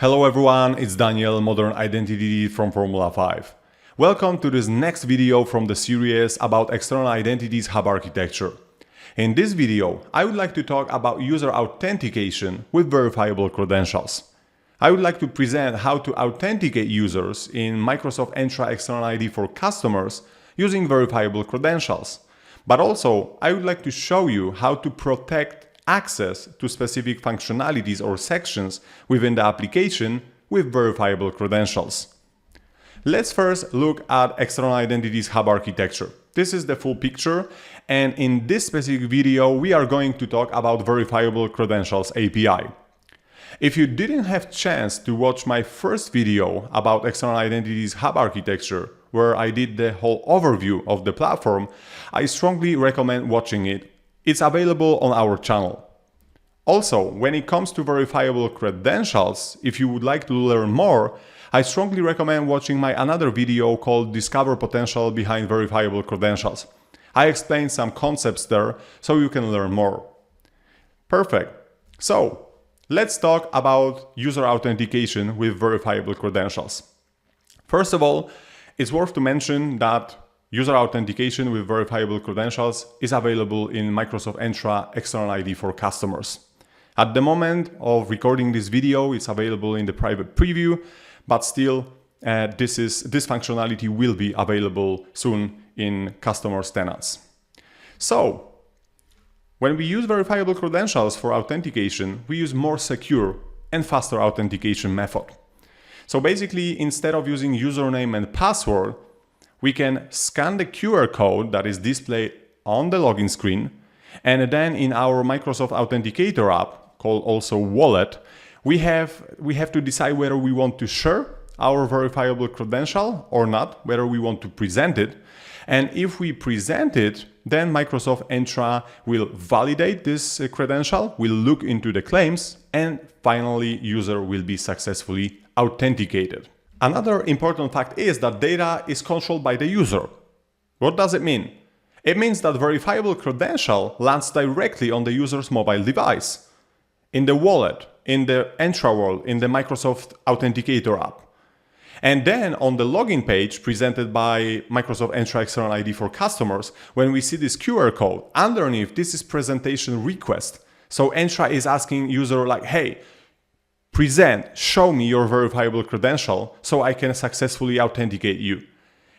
Hello everyone, it's Daniel, Modern Identity Lead from Formula 5. Welcome to this next video from the series about External Identities Hub Architecture. In this video, I would like to talk about user authentication with verifiable credentials. I would like to present how to authenticate users in Microsoft Entra External ID for customers using verifiable credentials. But also, I would like to show you how to protect access to specific functionalities or sections within the application with verifiable credentials. Let's first look at External Identities Hub Architecture. This is the full picture, and in this specific video we are going to talk about Verifiable Credentials API. If you didn't have chance to watch my first video about External Identities Hub Architecture, where I did the whole overview of the platform, I strongly recommend watching it. It's available on our channel. Also, when it comes to verifiable credentials, if you would like to learn more, I strongly recommend watching my another video called Discover Potential Behind Verifiable Credentials. I explain some concepts there so you can learn more. Perfect. So, let's talk about user authentication with verifiable credentials. First of all, it's worth to mention that user authentication with verifiable credentials is available in Microsoft Entra External ID for customers. At the moment of recording this video, it's available in the private preview, but still this functionality will be available soon in customers' tenants. So, when we use verifiable credentials for authentication, we use more secure and faster authentication method. So basically, instead of using username and password, we can scan the QR code that is displayed on the login screen, and then in our Microsoft Authenticator app, called also Wallet, we have to decide whether we want to share our verifiable credential or not, whether we want to present it. And if we present it, then Microsoft Entra will validate this credential, will look into the claims, and finally user will be successfully authenticated. Another important fact is that data is controlled by the user. What does it mean? It means that verifiable credential lands directly on the user's mobile device, in the wallet, in the Entra world, in the Microsoft Authenticator app. And then on the login page presented by Microsoft Entra External ID for customers, when we see this QR code, underneath this is presentation request. So Entra is asking user like, hey, show me your verifiable credential so I can successfully authenticate you.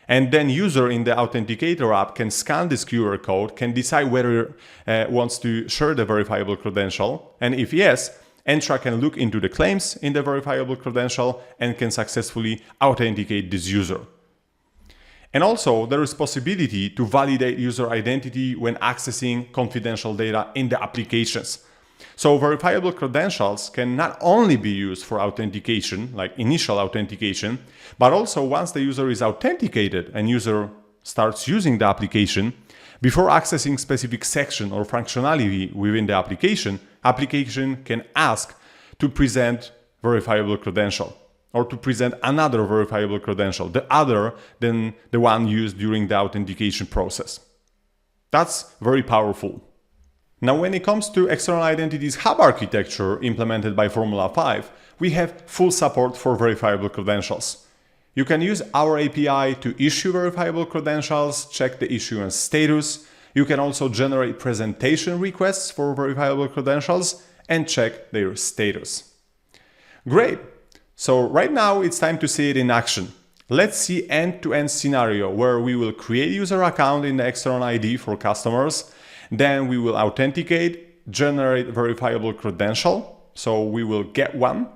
And then user in the Authenticator app can scan this QR code, can decide whether wants to share the verifiable credential. And if yes, Entra can look into the claims in the verifiable credential and can successfully authenticate this user. And also there is possibility to validate user identity when accessing confidential data in the applications. So verifiable credentials can not only be used for authentication, like initial authentication, but also once the user is authenticated and user starts using the application, before accessing specific section or functionality within the application can ask to present verifiable credential or to present another verifiable credential, the other than the one used during the authentication process. That's very powerful. Now, when it comes to External Identities Hub Architecture implemented by Formula 5, we have full support for verifiable credentials. You can use our API to issue verifiable credentials, check the issuance status. You can also generate presentation requests for verifiable credentials and check their status. Great! So right now it's time to see it in action. Let's see end-to-end scenario where we will create user account in the External ID for customers. Then we will authenticate, generate verifiable credential, so we will get one.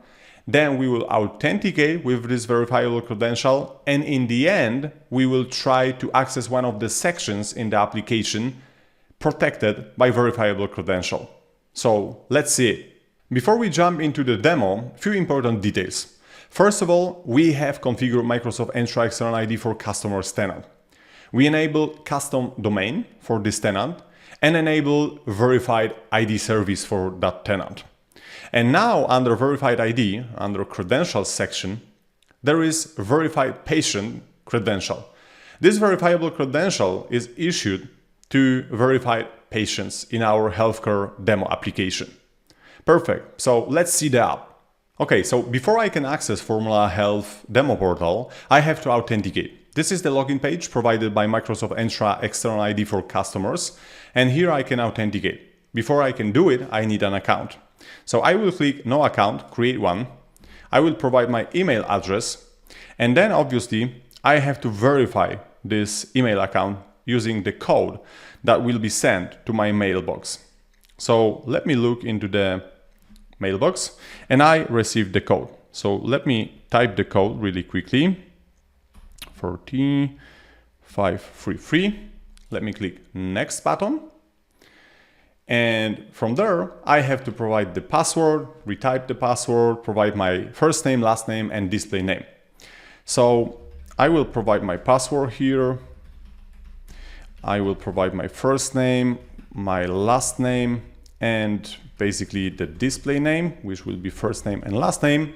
Then we will authenticate with this verifiable credential, and in the end, we will try to access one of the sections in the application protected by verifiable credential. So let's see it. Before we jump into the demo, a few important details. First of all, we have configured Microsoft Entra External ID for customers tenant. We enable custom domain for this tenant and enable verified ID service for that tenant. And now under verified ID, under credentials section, there is verified patient credential. This verifiable credential is issued to verified patients in our healthcare demo application. Perfect. So let's see the app. Okay, so before I can access Formula Health demo portal, I have to authenticate. This is the login page provided by Microsoft Entra External ID for customers, and here I can authenticate. Before I can do it, I need an account. So I will click No Account, Create One. I will provide my email address, and then obviously I have to verify this email account using the code that will be sent to my mailbox. So let me look into the mailbox, and I received the code. So let me type the code really quickly. 40533. Let me click Next button. And from there, I have to provide the password, retype the password, provide my first name, last name, and display name. So I will provide my password here. I will provide my first name, my last name, and basically the display name, which will be first name and last name.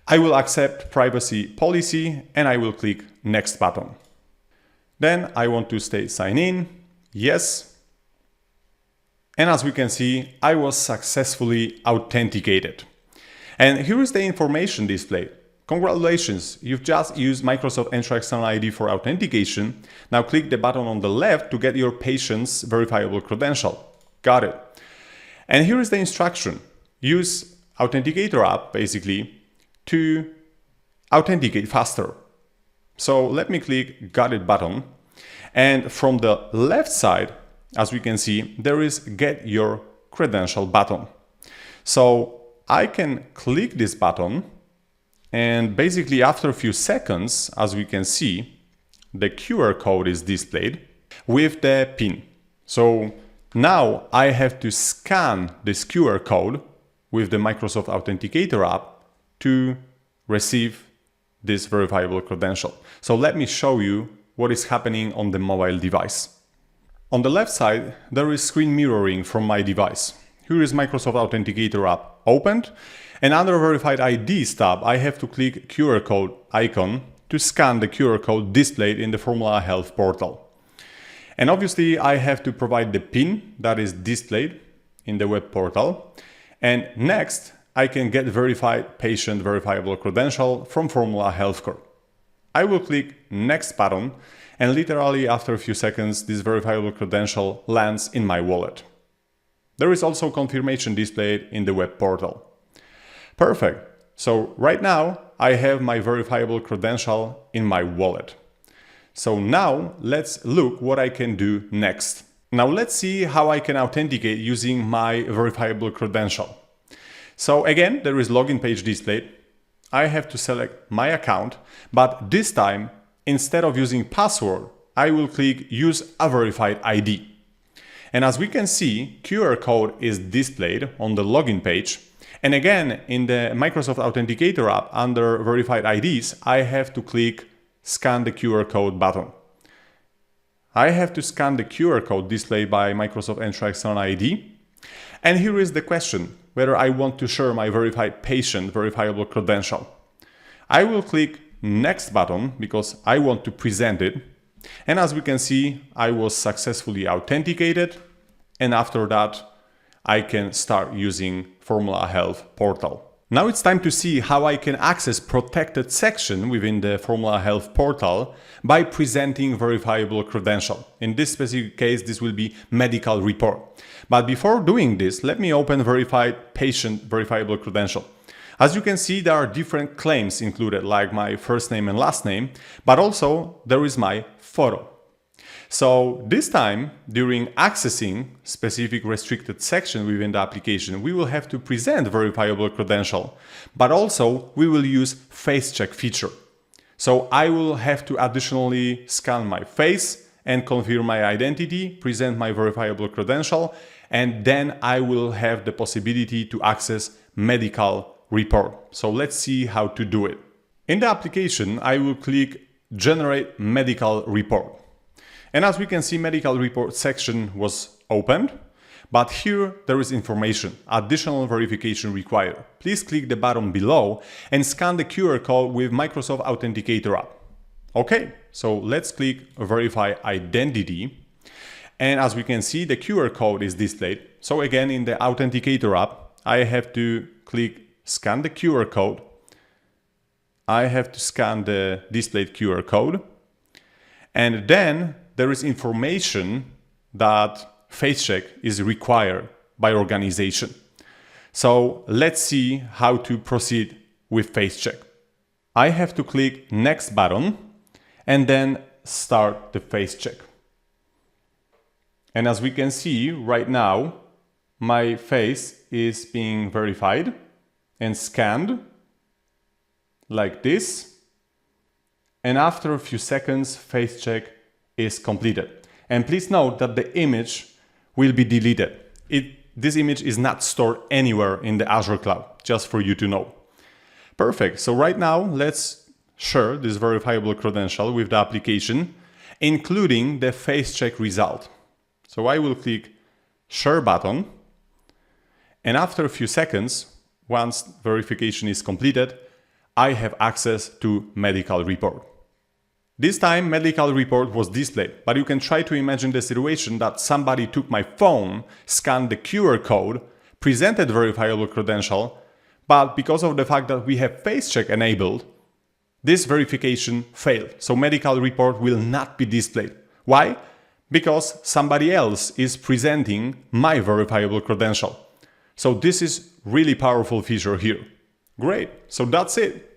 I will accept privacy policy, and I will click Next button. Then I want to stay sign in, yes. And as we can see, I was successfully authenticated. And here is the information displayed. Congratulations, you've just used Microsoft Entra External ID for authentication. Now click the button on the left to get your patient's verifiable credential. Got it. And here is the instruction. Use Authenticator app, basically, to authenticate faster. So let me click Got It button. And from the left side, as we can see, there is Get Your Credential button. So I can click this button, and basically after a few seconds, as we can see, the QR code is displayed with the PIN. So now I have to scan this QR code with the Microsoft Authenticator app to receive this verifiable credential. So let me show you what is happening on the mobile device. On the left side, there is screen mirroring from my device. Here is Microsoft Authenticator app opened, and under Verified IDs tab, I have to click QR code icon to scan the QR code displayed in the Formula Health portal. And obviously I have to provide the PIN that is displayed in the web portal. And next, I can get verified patient verifiable credential from Formula Healthcare. I will click Next button, and literally after a few seconds, this verifiable credential lands in my wallet. There is also confirmation displayed in the web portal. Perfect. So right now I have my verifiable credential in my wallet. So now let's look what I can do next. Now let's see how I can authenticate using my verifiable credential. So again, there is login page displayed. I have to select my account, but this time, instead of using password, I will click Use a Verified ID. And as we can see, QR code is displayed on the login page. And again, in the Microsoft Authenticator app under Verified IDs, I have to click Scan the QR code button. I have to scan the QR code displayed by Microsoft Entra External ID. And here is the question, whether I want to share my verified patient verifiable credential. I will click Next button because I want to present it. And as we can see, I was successfully authenticated. And after that, I can start using Formula Health portal. Now it's time to see how I can access protected section within the Formula Health portal by presenting verifiable credential. In this specific case, this will be medical report. But before doing this, let me open verified patient verifiable credential. As you can see, there are different claims included, like my first name and last name, but also there is my photo. So this time, during accessing specific restricted section within the application, we will have to present verifiable credential, but also we will use face check feature. So I will have to additionally scan my face and confirm my identity, present my verifiable credential, and then I will have the possibility to access medical report. So let's see how to do it. In the application, I will click Generate Medical Report. And as we can see, medical report section was opened, but here there is information, additional verification required. Please click the button below and scan the QR code with Microsoft Authenticator app. Okay, so let's click Verify Identity. And as we can see, the QR code is displayed. So again, in the Authenticator app, I have to click scan the QR code. I have to scan the displayed QR code. And then there is information that face check is required by organization. So let's see how to proceed with face check. I have to click next button and then start the face check. And as we can see right now, my face is being verified and scanned like this. And after a few seconds, face check is completed. And please note that the image will be deleted. This image is not stored anywhere in the Azure cloud, just for you to know. Perfect. So right now, let's share this verifiable credential with the application, including the face check result. So I will click share button. And after a few seconds, once verification is completed, I have access to medical report. This time, medical report was displayed, but you can try to imagine the situation that somebody took my phone, scanned the QR code, presented verifiable credential, but because of the fact that we have face check enabled, this verification failed. So medical report will not be displayed. Why? Because somebody else is presenting my verifiable credential. So this is really powerful feature here. Great. So that's it.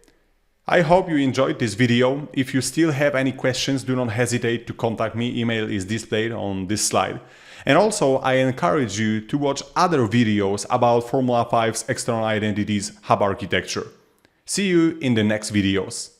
I hope you enjoyed this video. If you still have any questions, do not hesitate to contact me. Email is displayed on this slide. And also, I encourage you to watch other videos about Formula 5's External Identities Hub Architecture. See you in the next videos.